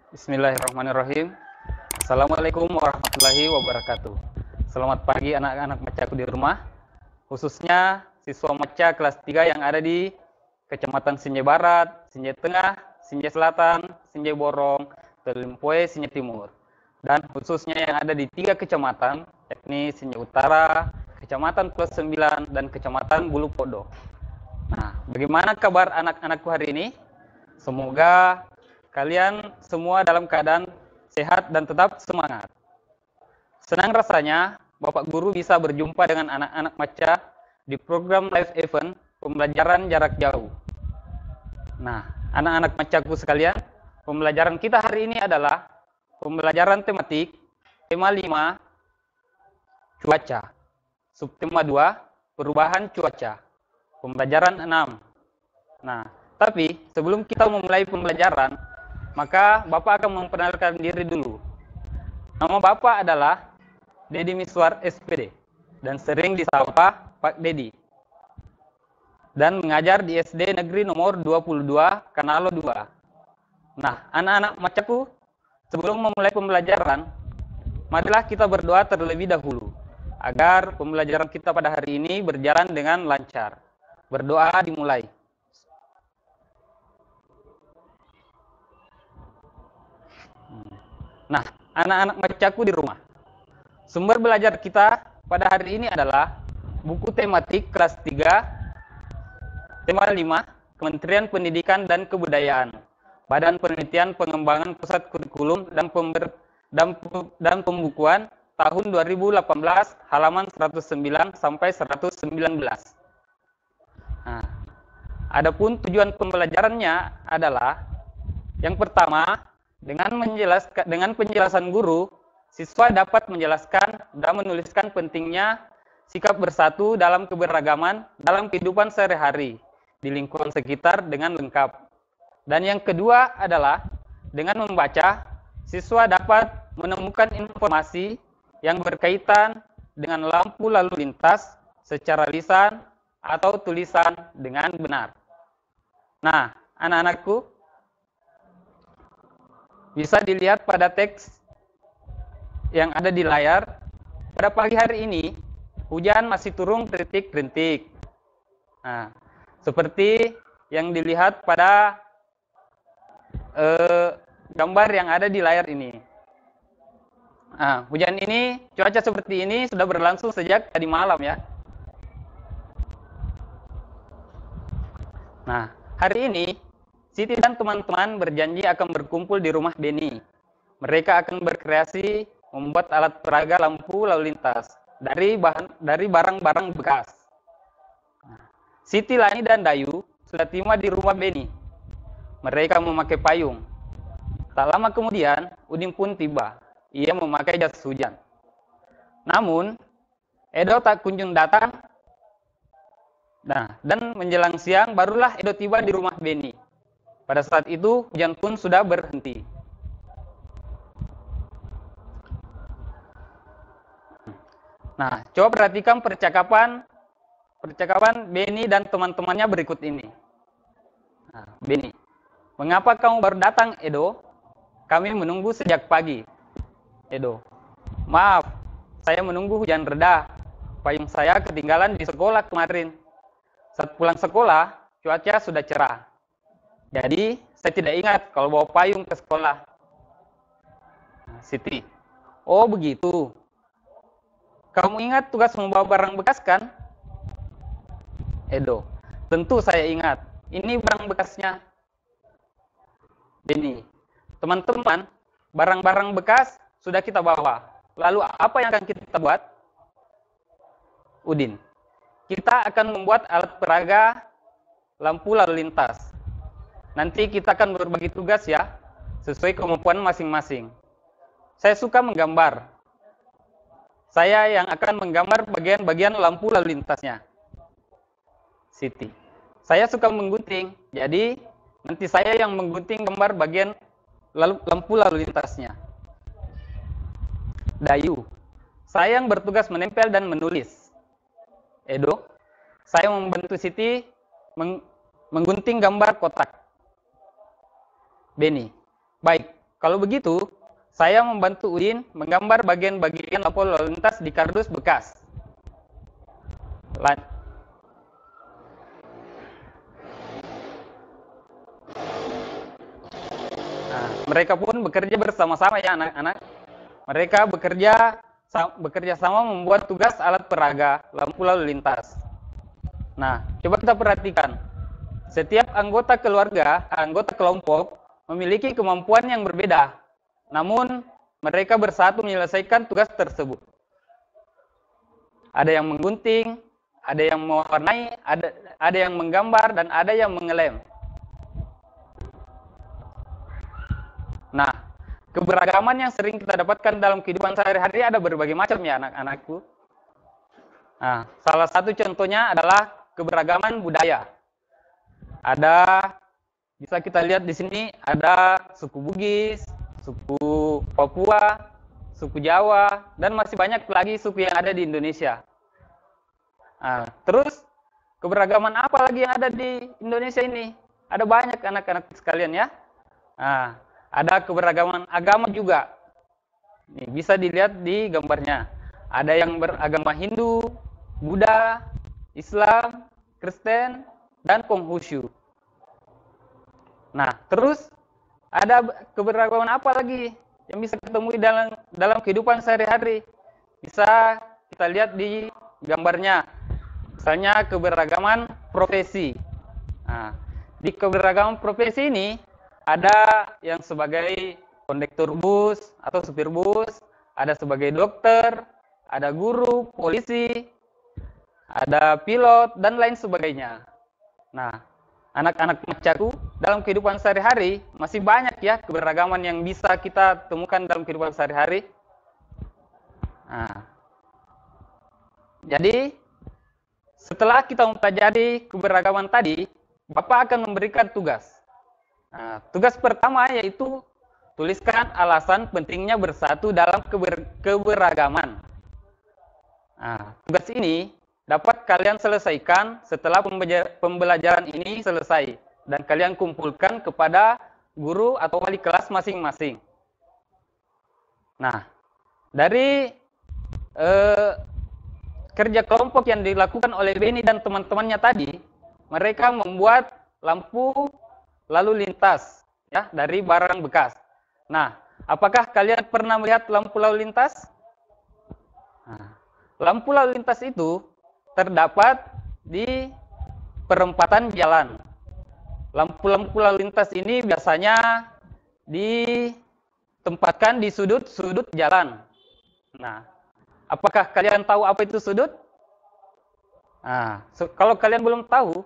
Bismillahirrahmanirrahim. Assalamualaikum warahmatullahi wabarakatuh. Selamat pagi anak-anak macaku di rumah, khususnya siswa maca kelas 3 yang ada di Kecamatan Sinjai Barat, Sinjai Tengah, Sinjai Selatan, Sinjai Borong, Telimpoe, Sinjai Timur. Dan khususnya yang ada di 3 kecamatan, yakni Sinjai Utara, Kecamatan Plus 9, dan Kecamatan Bulu Podo. Nah, bagaimana kabar anak-anakku hari ini? Semoga kalian semua dalam keadaan sehat dan tetap semangat. Senang rasanya Bapak Guru bisa berjumpa dengan anak-anak maca di program live event pembelajaran jarak jauh. Nah, anak-anak macaku sekalian, pembelajaran kita hari ini adalah pembelajaran tematik, tema 5, cuaca. Subtema 2, perubahan cuaca. Pembelajaran 6. Nah, tapi sebelum kita memulai pembelajaran, maka Bapak akan memperkenalkan diri dulu. Nama Bapak adalah Dedi Miswar SPD dan sering disapa Pak Dedi. Dan mengajar di SD Negeri nomor 22, Kanalo 2. Nah, anak-anak macaku, sebelum memulai pembelajaran, marilah kita berdoa terlebih dahulu agar pembelajaran kita pada hari ini berjalan dengan lancar. Berdoa dimulai. Nah, anak-anak macaku di rumah, sumber belajar kita pada hari ini adalah buku tematik kelas 3, tema 5, Kementerian Pendidikan dan Kebudayaan, Badan Penelitian Pengembangan Pusat Kurikulum dan Pembukuan tahun 2018, halaman 109 sampai 119. Nah, adapun tujuan pembelajarannya adalah yang pertama, dengan penjelasan guru, siswa dapat menjelaskan dan menuliskan pentingnya sikap bersatu dalam keberagaman dalam kehidupan sehari-hari di lingkungan sekitar dengan lengkap. Dan yang kedua adalah dengan membaca, siswa dapat menemukan informasi yang berkaitan dengan lampu lalu lintas secara lisan atau tulisan dengan benar. Nah, anak-anakku, bisa dilihat pada teks yang ada di layar. Pada pagi hari ini, hujan masih turun rintik-rintik. Nah, seperti yang dilihat pada gambar yang ada di layar ini. Nah, hujan ini, cuaca seperti ini sudah berlangsung sejak tadi malam ya. Nah, hari ini Siti dan teman-teman berjanji akan berkumpul di rumah Beni. Mereka akan berkreasi membuat alat peraga lampu lalu lintas dari barang-barang bekas. Siti, Lani, dan Dayu sudah tiba di rumah Beni. Mereka memakai payung. Tak lama kemudian, Udin pun tiba. Ia memakai jas hujan. Namun, Edo tak kunjung datang. Nah, dan menjelang siang barulah Edo tiba di rumah Beni. Pada saat itu, hujan pun sudah berhenti. Nah, coba perhatikan percakapan Beni dan teman-temannya berikut ini. Nah, Beni, mengapa kamu baru datang, Edo? Kami menunggu sejak pagi. Edo, maaf, saya menunggu hujan reda. Payung saya ketinggalan di sekolah kemarin. Saat pulang sekolah, cuaca sudah cerah. Jadi, saya tidak ingat kalau bawa payung ke sekolah. Siti, oh begitu. Kamu ingat tugas membawa barang bekas kan? Edo, tentu saya ingat. Ini barang bekasnya. Beni, teman-teman, barang-barang bekas sudah kita bawa. Lalu apa yang akan kita buat? Udin, kita akan membuat alat peraga lampu lalu lintas. Nanti kita akan berbagi tugas ya, sesuai kemampuan masing-masing. Saya suka menggambar. Saya yang akan menggambar bagian-bagian lampu lalu lintasnya. Siti, saya suka menggunting. Jadi, nanti saya yang menggunting gambar bagian lampu lalu lintasnya. Dayu, saya yang bertugas menempel dan menulis. Edo, saya membantu Siti menggunting gambar kotak. Beni, baik, Kalau begitu, saya membantu Udin menggambar bagian-bagian lampu lalu lintas di kardus bekas. Nah, mereka pun bekerja bersama-sama ya anak-anak. Mereka bekerja sama membuat tugas alat peraga lampu lalu lintas. Nah, coba kita perhatikan. Setiap anggota keluarga, anggota kelompok memiliki kemampuan yang berbeda. Namun, mereka bersatu menyelesaikan tugas tersebut. Ada yang menggunting, ada yang mewarnai, ada yang menggambar, dan ada yang mengelem. Nah, keberagaman yang sering kita dapatkan dalam kehidupan sehari-hari ada berbagai macam ya anak-anakku. Nah, salah satu contohnya adalah keberagaman budaya. Bisa kita lihat di sini ada suku Bugis, suku Papua, suku Jawa, dan masih banyak lagi suku yang ada di Indonesia. Nah, terus keberagaman apa lagi yang ada di Indonesia ini? Ada banyak anak-anak sekalian ya. Nah, ada keberagaman agama juga. Nih, bisa dilihat di gambarnya. Ada yang beragama Hindu, Buddha, Islam, Kristen, dan Konghucu. Nah, terus ada keberagaman apa lagi yang bisa ketemu dalam kehidupan sehari-hari? Bisa kita lihat di gambarnya. Misalnya keberagaman profesi. Nah, di keberagaman profesi ini ada yang sebagai kondektur bus atau supir bus, ada sebagai dokter, ada guru, polisi, ada pilot, dan lain sebagainya. Nah, anak-anak macaku, dalam kehidupan sehari-hari masih banyak ya keberagaman yang bisa kita temukan dalam kehidupan sehari-hari. Nah, jadi setelah kita mempelajari keberagaman tadi, Bapak akan memberikan tugas. Nah, tugas pertama yaitu tuliskan alasan pentingnya bersatu dalam keberagaman. Nah, tugas ini dapat kalian selesaikan setelah pembelajaran ini selesai dan kalian kumpulkan kepada guru atau wali kelas masing-masing. Nah, dari kerja kelompok yang dilakukan oleh Beni dan teman-temannya tadi, mereka membuat lampu lalu lintas ya dari barang bekas. Nah, apakah kalian pernah melihat lampu lalu lintas? Nah, lampu lalu lintas itu terdapat di perempatan jalan. Lampu-lampu lalu lintas ini biasanya ditempatkan di sudut-sudut jalan. Nah, apakah kalian tahu apa itu sudut? Nah, kalau kalian belum tahu,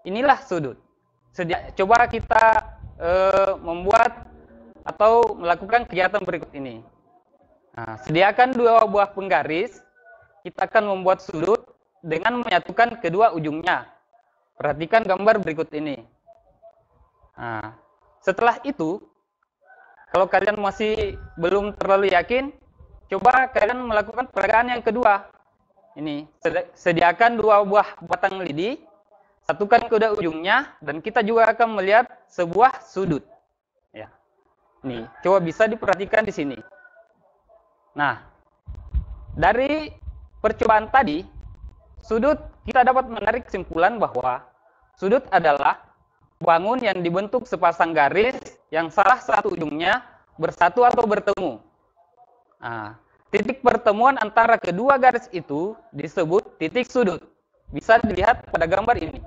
inilah sudut. Coba kita membuat atau melakukan kegiatan berikut ini. Nah, sediakan 2 buah penggaris. Kita akan membuat sudut dengan menyatukan kedua ujungnya. Perhatikan gambar berikut ini. Nah, setelah itu, kalau kalian masih belum terlalu yakin, coba kalian melakukan peragaan yang kedua. Ini, sediakan 2 buah batang lidi, satukan kedua ujungnya, dan kita juga akan melihat sebuah sudut. Ya. Nih, coba bisa diperhatikan di sini. Nah, dari percobaan tadi, sudut kita dapat menarik kesimpulan bahwa sudut adalah bangun yang dibentuk sepasang garis yang salah satu ujungnya bersatu atau bertemu. Nah, titik pertemuan antara kedua garis itu disebut titik sudut. Bisa dilihat pada gambar ini.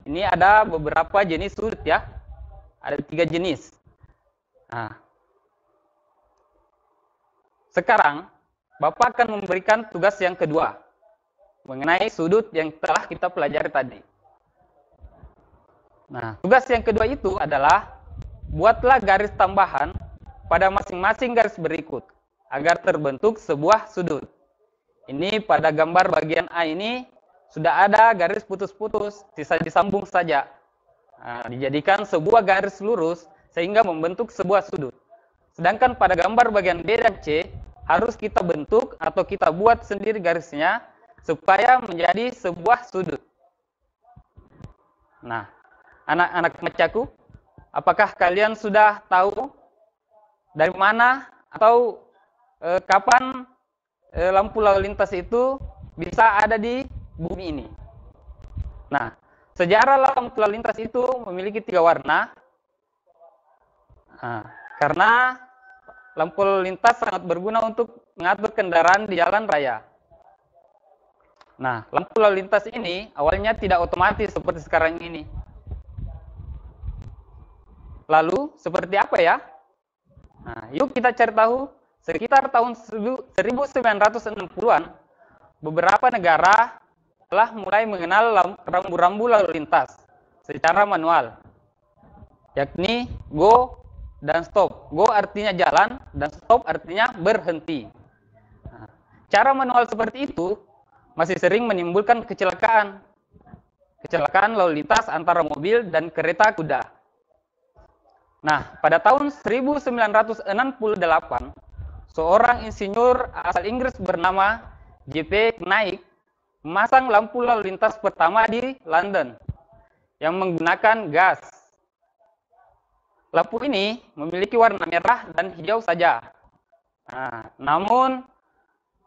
Ini ada beberapa jenis sudut ya. Ada 3 jenis. Nah, sekarang Bapak akan memberikan tugas yang kedua mengenai sudut yang telah kita pelajari tadi. Nah, tugas yang kedua itu adalah buatlah garis tambahan pada masing-masing garis berikut agar terbentuk sebuah sudut. Ini pada gambar bagian A ini sudah ada garis putus-putus, sisa disambung saja. Nah, dijadikan sebuah garis lurus sehingga membentuk sebuah sudut. Sedangkan pada gambar bagian B dan C harus kita bentuk atau kita buat sendiri garisnya supaya menjadi sebuah sudut. Nah, anak-anak macaku, apakah kalian sudah tahu dari mana atau kapan lampu lalu lintas itu bisa ada di bumi ini. Nah, sejarah lampu lalu lintas itu memiliki 3 warna. Nah, karena lampu lalu lintas sangat berguna untuk mengatur kendaraan di jalan raya. Nah, lampu lalu lintas ini awalnya tidak otomatis seperti sekarang ini. Lalu, seperti apa ya? Nah, yuk kita cari tahu. Sekitar tahun 1960-an, beberapa negara telah mulai mengenal rambu-rambu lalu lintas secara manual, yakni go dan stop. Go artinya jalan, dan stop artinya berhenti. Nah, cara manual seperti itu masih sering menimbulkan kecelakaan lalu lintas antara mobil dan kereta kuda. Nah, pada tahun 1968, seorang insinyur asal Inggris bernama J.P. Knight memasang lampu lalu lintas pertama di London yang menggunakan gas. Lampu ini memiliki warna merah dan hijau saja. Nah, namun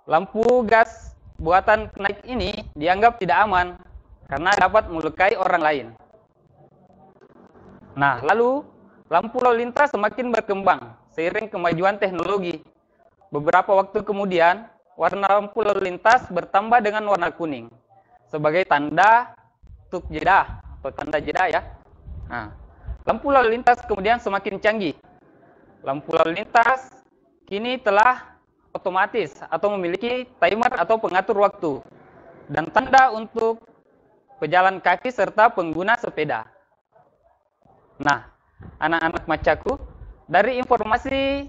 lampu gas buatan Knight ini dianggap tidak aman karena dapat melukai orang lain. Nah, lalu lampu lalu lintas semakin berkembang seiring kemajuan teknologi. Beberapa waktu kemudian, warna lampu lalu lintas bertambah dengan warna kuning sebagai tanda untuk jeda atau tanda jeda ya. Nah, lampu lalu lintas kemudian semakin canggih. Lampu lalu lintas kini telah otomatis atau memiliki timer atau pengatur waktu dan tanda untuk pejalan kaki serta pengguna sepeda. Nah, anak-anak macaku, dari informasi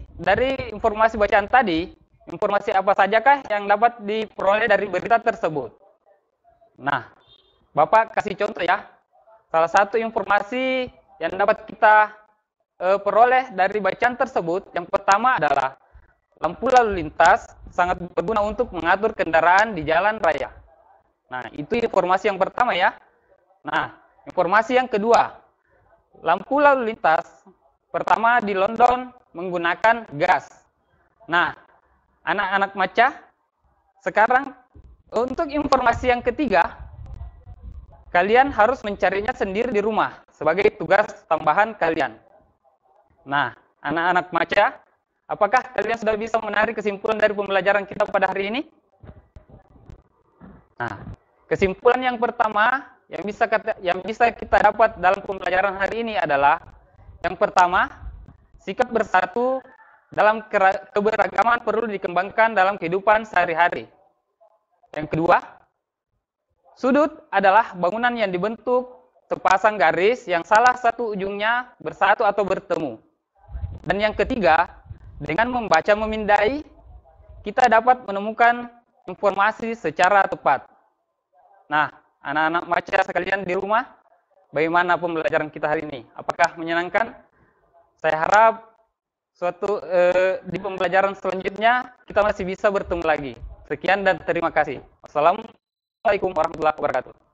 bacaan tadi, informasi apa sajakah yang dapat diperoleh dari berita tersebut? Nah, Bapak kasih contoh ya. Salah satu informasi yang dapat kita peroleh dari bacaan tersebut, yang pertama adalah lampu lalu lintas sangat berguna untuk mengatur kendaraan di jalan raya. Nah, itu informasi yang pertama ya. Nah, informasi yang kedua, lampu lalu lintas pertama di London menggunakan gas. Nah, anak-anak maca, sekarang untuk informasi yang ketiga, kalian harus mencarinya sendiri di rumah sebagai tugas tambahan kalian. Nah, anak-anak maca, apakah kalian sudah bisa menarik kesimpulan dari pembelajaran kita pada hari ini? Nah, kesimpulan yang pertama yang bisa kita dapat dalam pembelajaran hari ini adalah yang pertama, sikap bersatu dalam keberagaman perlu dikembangkan dalam kehidupan sehari-hari. Yang kedua, sudut adalah bangunan yang dibentuk sepasang garis yang salah satu ujungnya bersatu atau bertemu. Dan yang ketiga, dengan membaca memindai, kita dapat menemukan informasi secara tepat. Nah, anak-anak maca sekalian di rumah, bagaimana pembelajaran kita hari ini? Apakah menyenangkan? Saya harap di pembelajaran selanjutnya kita masih bisa bertemu lagi. Sekian dan terima kasih. Wassalamualaikum warahmatullahi wabarakatuh.